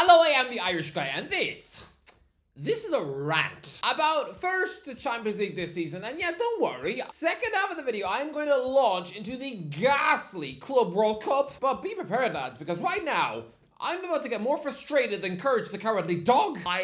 Hello, I am the Irish guy, and this is a rant about first the Champions League this season, and yeah, don't worry, second half of the video I'm going to launch into the ghastly Club World Cup, but be prepared lads, because right now I'm about to get more frustrated than Courage the Cowardly Dog. I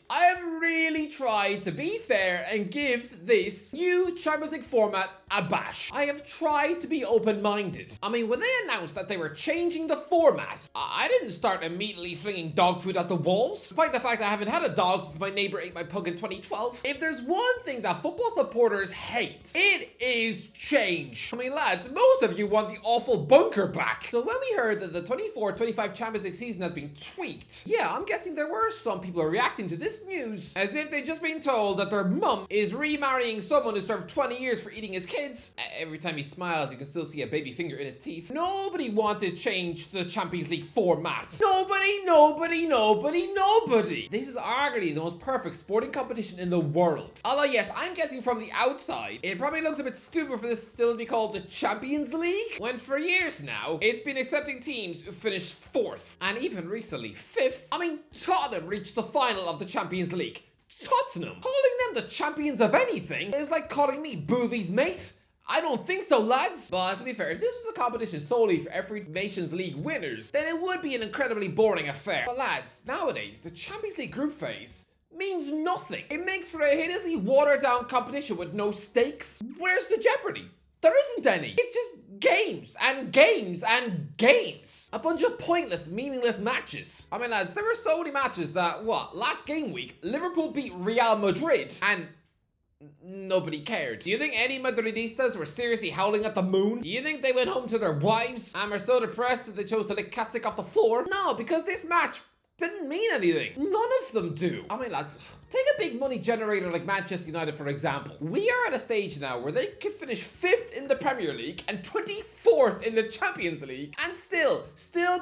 have really tried to be fair and give this new Champions League format a bash. I have tried to be open-minded. I mean, when they announced that they were changing the format, I didn't start immediately flinging dog food at the walls, despite the fact I haven't had a dog since my neighbor ate my pug in 2012. If there's one thing that football supporters hate, it is change. I mean, lads, most of you want the awful bunker back. So when we heard that the 24-25 Champions League season had been tweaked, yeah, I'm guessing there were some people reacting to this news as if they'd just been told that their mum is remarrying someone who served 20 years for eating his kids. Every time he smiles, you can still see a baby finger in his teeth. Nobody wanted to change the Champions League format. Nobody. This is arguably the most perfect sporting competition in the world. Although yes, I'm guessing from the outside, it probably looks a bit stupid for this still to be called the Champions League, when for years now, it's been accepting teams who finished 4th, and even recently 5th. I mean, Tottenham reached the final of the Champions League. Tottenham? Calling them the champions of anything is like calling me Boovy's mate. I don't think so, lads. But to be fair, if this was a competition solely for every Nations League winners, then it would be an incredibly boring affair. But lads, nowadays, the Champions League group phase means nothing. It makes for a hideously watered down competition with no stakes. Where's the jeopardy? There isn't any. It's just games and games and games. A bunch of pointless, meaningless matches. I mean, lads, there were so many matches that, last game week, Liverpool beat Real Madrid and nobody cared. Do you think any Madridistas were seriously howling at the moon? Do you think they went home to their wives and were so depressed that they chose to lick Katsik off the floor? No, because this match didn't mean anything. None of them do. I mean, lads, take a big money generator like Manchester United, for example. We are at a stage now where they could finish 5th in the Premier League and 24th in the Champions League and still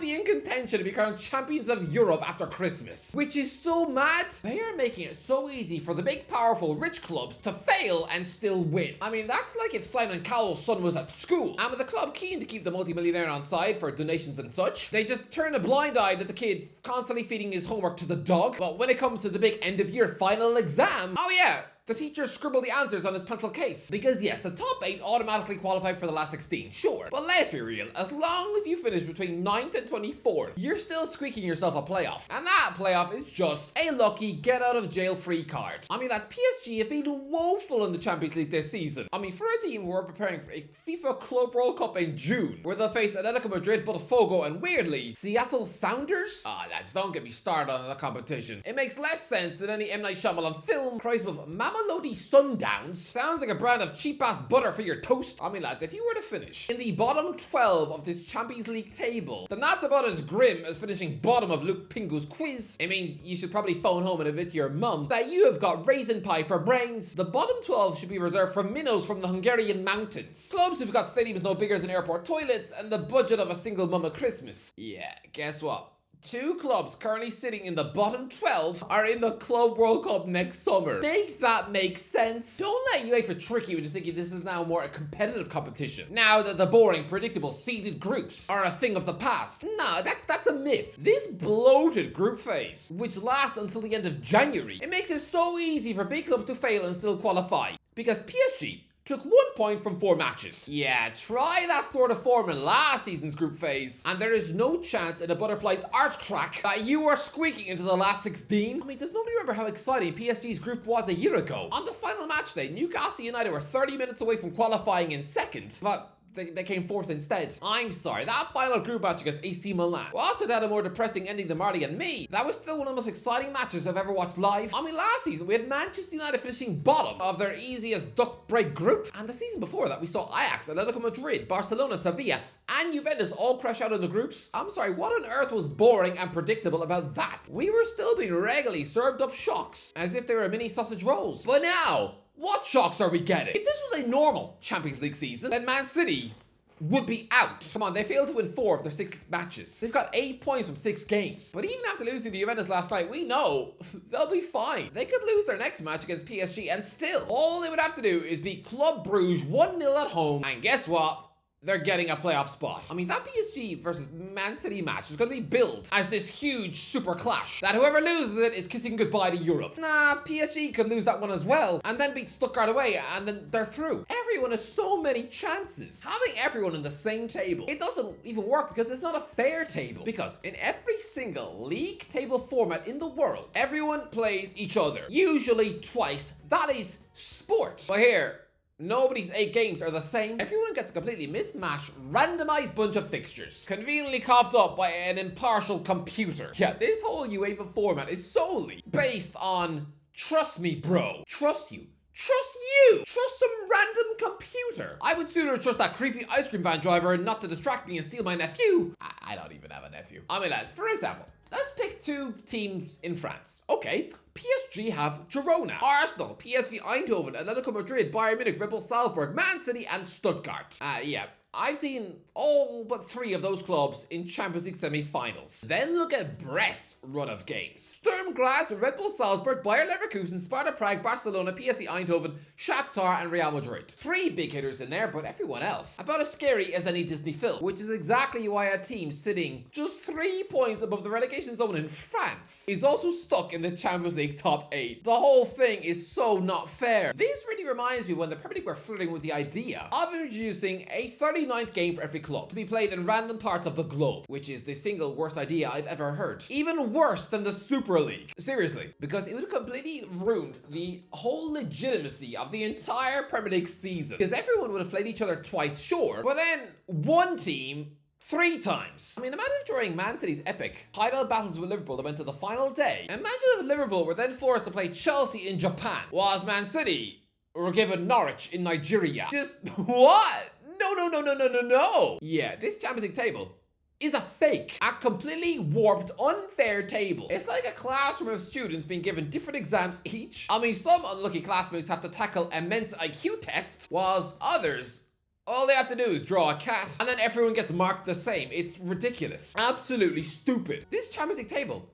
be in contention to become champions of Europe after Christmas. Which is so mad. They are making it so easy for the big, powerful, rich clubs to fail and still win. I mean, that's like if Simon Cowell's son was at school, and with the club keen to keep the multimillionaire on side for donations and such, they just turn a blind eye to the kid constantly feeding his homework to the dog. But when it comes to the big end of year final exam, oh yeah, the teacher scribbled the answers on his pencil case. Because yes, the top 8 automatically qualify for the last 16, sure. But let's be real, as long as you finish between 9th and 24th, you're still squeaking yourself a playoff. And that playoff is just a lucky get out of jail free card. I mean, that's PSG have been woeful in the Champions League this season. I mean, for a team who are preparing for a FIFA Club World Cup in June, where they'll face Atletico Madrid, Botafogo, and weirdly, Seattle Sounders? Lads, don't get me started on that competition. It makes less sense than any M. Night Shyamalan film. Christ, with Mamelodi Sundowns sounds like a brand of cheap-ass butter for your toast. I mean, lads, if you were to finish in the bottom 12 of this Champions League table, then that's about as grim as finishing bottom of Luke Pingu's quiz. It means you should probably phone home and admit to your mum that you have got raisin pie for brains. The bottom 12 should be reserved for minnows from the Hungarian mountains. Clubs who've got stadiums no bigger than airport toilets and the budget of a single mum at Christmas. Yeah, guess what? 2 clubs currently sitting in the bottom 12 are in the Club World Cup next summer. Make that make sense? Don't let UEFA trick you into thinking this is now more a competitive competition, now that the boring, predictable seeded groups are a thing of the past. No, that's a myth. This bloated group phase, which lasts until the end of January, it makes it so easy for big clubs to fail and still qualify. Because PSG took 1 point from 4 matches. Yeah, try that sort of form in last season's group phase, and there is no chance in a butterfly's arse crack that you are squeaking into the last 16. I mean, does nobody remember how exciting PSG's group was a year ago? On the final match day, Newcastle United were 30 minutes away from qualifying in 2nd, but they came 4th instead. I'm sorry, that final group match against AC Milan, whilst it had a more depressing ending than Marley and me, that was still one of the most exciting matches I've ever watched live. I mean, last season we had Manchester United finishing bottom of their easiest duck break group, and the season before that we saw Ajax, Atletico Madrid, Barcelona, Sevilla, and Juventus all crash out in the groups. I'm sorry, what on earth was boring and predictable about that? We were still being regularly served up shocks, as if they were mini sausage rolls. But now, what shocks are we getting? If this was a normal Champions League season, then Man City would be out. Come on, they failed to win 4 of their 6 matches. They've got 8 points from 6 games. But even after losing to Juventus last night, we know they'll be fine. They could lose their next match against PSG and still, all they would have to do is beat Club Brugge 1-0 at home. And guess what? they're getting a playoff spot. I mean, that PSG versus Man City match is going to be billed as this huge super clash that whoever loses it is kissing goodbye to Europe. Nah, PSG could lose that one as well and then beat Stuttgart away and then they're through. Everyone has so many chances. Having everyone in the same table, it doesn't even work because it's not a fair table. Because in every single league table format in the world, everyone plays each other, usually twice. That is sport. But here, nobody's 8 games are the same. Everyone gets a completely mismatched, randomized bunch of fixtures, conveniently coughed up by an impartial computer. Yeah, this whole UEFA format is solely based on trust me, bro. Trust you. Trust you! Trust some random computer! I would sooner trust that creepy ice cream van driver not to distract me and steal my nephew. I don't even have a nephew. I mean, lads, for example, let's pick 2 teams in France. Okay, PSG have Girona, Arsenal, PSV Eindhoven, Atletico Madrid, Bayern Munich, Red Bull Salzburg, Man City, and Stuttgart. Yeah. I've seen all but 3 of those clubs in Champions League semi-finals. Then look at Brest's run of games. Sturm Graz, Red Bull Salzburg, Bayer Leverkusen, Sparta Prague, Barcelona, PSV Eindhoven, Shakhtar, and Real Madrid. 3 big hitters in there, but everyone else about as scary as any Disney film, which is exactly why a team sitting just 3 points above the relegation zone in France is also stuck in the Champions League top 8. The whole thing is so not fair. This really reminds me when the Premier League were flirting with the idea of introducing a 39th game for every club to be played in random parts of the globe, which is the single worst idea I've ever heard. Even worse than the Super League. Seriously, because it would have completely ruined the whole legitimacy of the entire Premier League season. Because everyone would have played each other twice, sure, but then one team 3 times. I mean, imagine if during Man City's epic title battles with Liverpool that went to the final day. Imagine if Liverpool were then forced to play Chelsea in Japan, whilst Man City were given Norwich in Nigeria. Just what? No. Yeah, this Champions League table is a fake. A completely warped, unfair table. It's like a classroom of students being given different exams each. I mean, some unlucky classmates have to tackle immense IQ tests, whilst others, all they have to do is draw a cat, and then everyone gets marked the same. It's ridiculous. Absolutely stupid. This Champions League table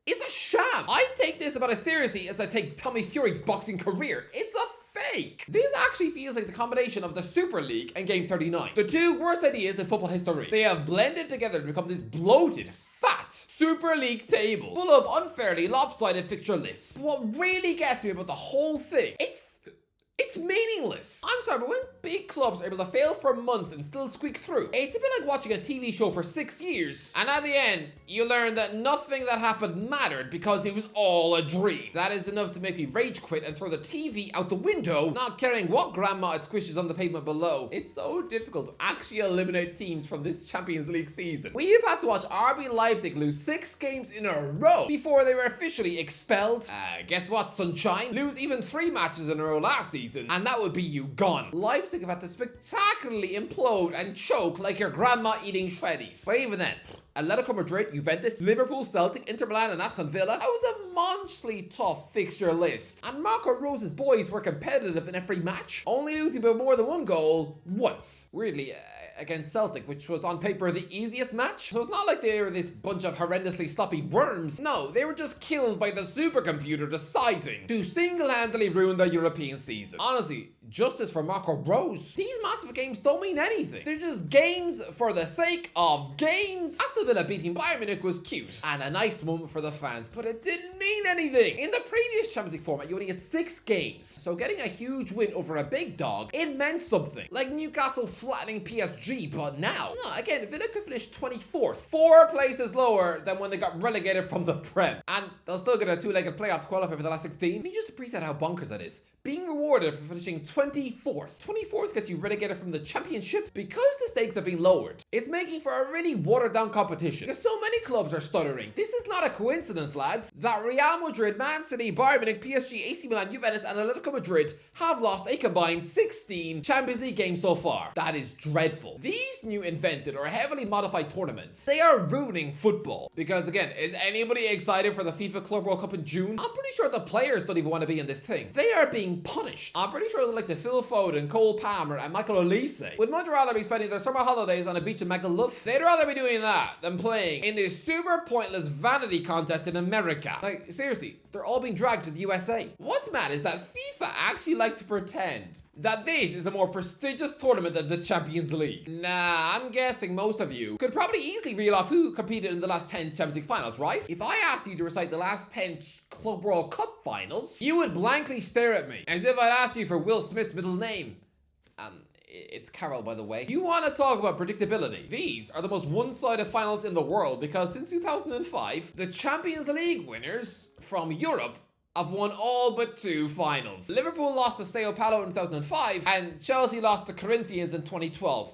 is a sham. I take this about as seriously as I take Tommy Fury's boxing career. It's a fake. This actually feels like the combination of the Super League and Game 39. The 2 worst ideas in football history. They have blended together to become this bloated, fat Super League table full of unfairly lopsided fixture lists. What really gets me about the whole thing, it's meaningless. I'm sorry, but when big clubs are able to fail for months and still squeak through, it's a bit like watching a TV show for 6 years, and at the end, you learn that nothing that happened mattered because it was all a dream. That is enough to make me rage quit and throw the TV out the window, not caring what grandma it squishes on the pavement below. It's so difficult to actually eliminate teams from this Champions League season. We've had to watch RB Leipzig lose 6 games in a row before they were officially expelled. Guess what, sunshine? Lose even 3 matches in a row last season, and that would be you gone. Leipzig have had to spectacularly implode and choke like your grandma eating shreddies. But even then, Atletico Madrid, Juventus, Liverpool, Celtic, Inter Milan, and Aston Villa, that was a monstrously tough fixture list. And Marco Rose's boys were competitive in every match, only losing by more than 1 goal once. Weirdly, against Celtic, which was on paper the easiest match. So it's not like they were this bunch of horrendously sloppy worms. No, they were just killed by the supercomputer deciding to single-handedly ruin their European season. Honestly, justice for Marco Rose. These massive games don't mean anything. They're just games for the sake of games. Aston Villa beating Bayern Munich was cute and a nice moment for the fans, but it didn't mean anything. In the previous Champions League format, you only get 6 games. So getting a huge win over a big dog, it meant something. Like Newcastle flattening PSG. But now, no, again, Villa could finish 24th, 4 places lower than when they got relegated from the Prem. And they'll still get a 2-legged playoff to qualify for the last 16. Can you just appreciate how bonkers that is? Being rewarded for finishing 24th. 24th gets you relegated from the championship because the stakes have been lowered. It's making for a really watered down competition because so many clubs are stuttering. This is not a coincidence, lads, that Real Madrid, Man City, Bayern Munich, PSG, AC Milan, Juventus, and Atletico Madrid have lost a combined 16 Champions League games so far. That is dreadful. These new invented or heavily modified tournaments, they are ruining football. Because again, is anybody excited for the FIFA Club World Cup in June? I'm pretty sure the players don't even want to be in this thing. They are being punished. I'm pretty sure the likes of Phil Foden, Cole Palmer, and Michael Olise would much rather be spending their summer holidays on a beach in Magaluf. They'd rather be doing that than playing in this super pointless vanity contest in America. Like, seriously, They're all being dragged to the USA. What's mad is that FIFA actually like to pretend that this is a more prestigious tournament than the Champions League. Nah, I'm guessing most of you could probably easily reel off who competed in the last 10 Champions League finals, right? If I asked you to recite the last 10 Club World Cup finals, you would blankly stare at me, as if I'd asked you for Will Smith's middle name. It's Carol, by the way. You want to talk about predictability? These are the most one-sided finals in the world because since 2005, the Champions League winners from Europe have won all but 2 finals. Liverpool lost to Sao Paulo in 2005 and Chelsea lost to Corinthians in 2012.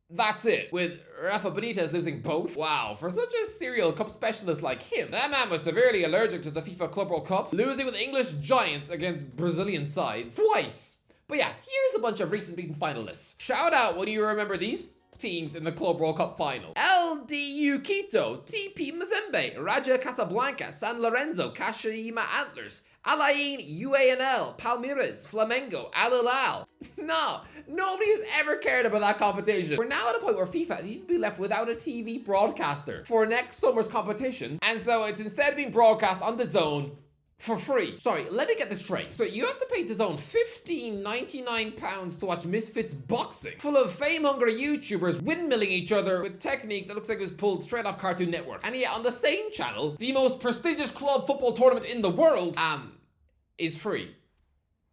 That's it, with Rafa Benitez losing both. Wow, for such a serial cup specialist like him, that man was severely allergic to the FIFA Club World Cup, losing with English giants against Brazilian sides twice. But yeah, here's a bunch of recent beaten finalists. Shout out when you remember these teams in the Club World Cup final. LDU Quito, TP Mazembe, Raja Casablanca, San Lorenzo, Kashima Antlers, Alain UANL, Palmeiras, Flamengo, Al Hilal. No, nobody has ever cared about that competition. We're now at a point where FIFA needs to be left without a TV broadcaster for next summer's competition, and so it's instead being broadcast on the Zone for free. Sorry, let me get this straight. So you have to pay DAZN £15.99 to watch Misfits boxing, full of fame-hungry YouTubers windmilling each other with technique that looks like it was pulled straight off Cartoon Network. And yet on the same channel, the most prestigious club football tournament in the world, is free,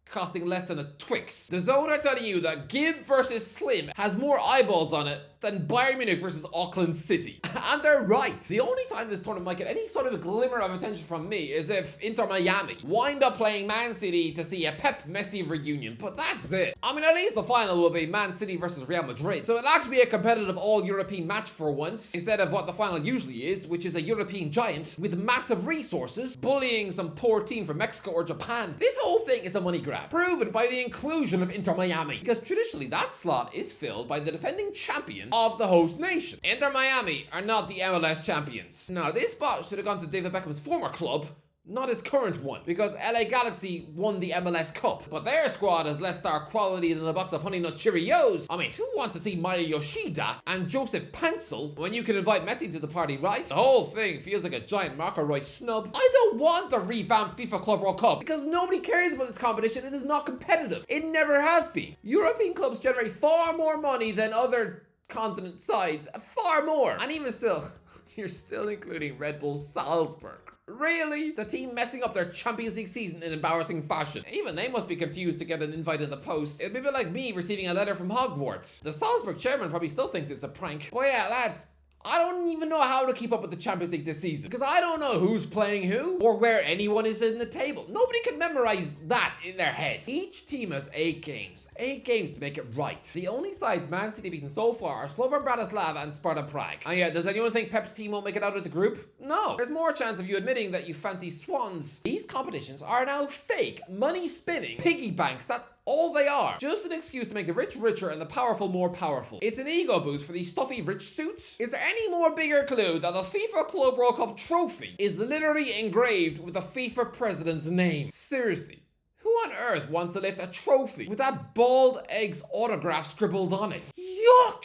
costing less than a Twix. DAZN are telling you that Gibb versus Slim has more eyeballs on it than Bayern Munich versus Auckland City. And they're right. The only time this tournament might get any sort of a glimmer of attention from me is if Inter Miami wind up playing Man City to see a Pep Messi reunion, but that's it. I mean, at least the final will be Man City versus Real Madrid, so it'll actually be a competitive all-European match for once, instead of what the final usually is, which is a European giant with massive resources bullying some poor team from Mexico or Japan. This whole thing is a money grab, proven by the inclusion of Inter Miami, because traditionally that slot is filled by the defending champion of the host nation. Inter Miami are not the MLS champions. Now, this spot should have gone to David Beckham's former club, not his current one, because LA Galaxy won the MLS Cup, but their squad has less star quality than a box of Honey Nut Cheerios. I mean, who wants to see Maya Yoshida and Joseph Pencil when you can invite Messi to the party, right? The whole thing feels like a giant Marco Royce snub. I don't want the revamped FIFA Club World Cup because nobody cares about this competition. It is not competitive. It never has been. European clubs generate far more money than other continent sides, far more. And even still, you're still including Red Bull Salzburg. Really? The team messing up their Champions League season in embarrassing fashion. Even they must be confused to get an invite in the post. It'd be a bit like me receiving a letter from Hogwarts. The Salzburg chairman probably still thinks it's a prank. But yeah, lads, I don't even know how to keep up with the Champions League this season, because I don't know who's playing who or where anyone is in the table. Nobody can memorize that in their head. Each team has 8 games to make it right. The only sides Man City beaten so far are Slovan Bratislava and Sparta Prague. And yeah, does anyone think Pep's team won't make it out of the group? No. There's more chance of you admitting that you fancy Swans. These competitions are now fake, money-spinning piggy banks. That's all they are. Just an excuse to make the rich richer and the powerful more powerful. It's an ego boost for these stuffy rich suits. Is there any more bigger clue that the FIFA Club World Cup trophy is literally engraved with the FIFA president's name? Seriously, who on earth wants to lift a trophy with that bald egg's autograph scribbled on it? Yuck!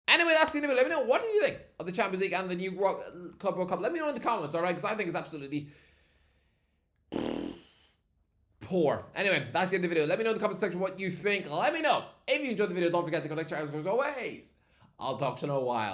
Anyway, that's the end of it. Let me know, what do you think of the Champions League and the new Club World Cup? Let me know in the comments, alright? Because I think it's absolutely poor. Anyway, that's the end of the video. Let me know in the comment section what you think. Let me know. If you enjoyed the video, don't forget to go like, share, as always. I'll talk to you in a while.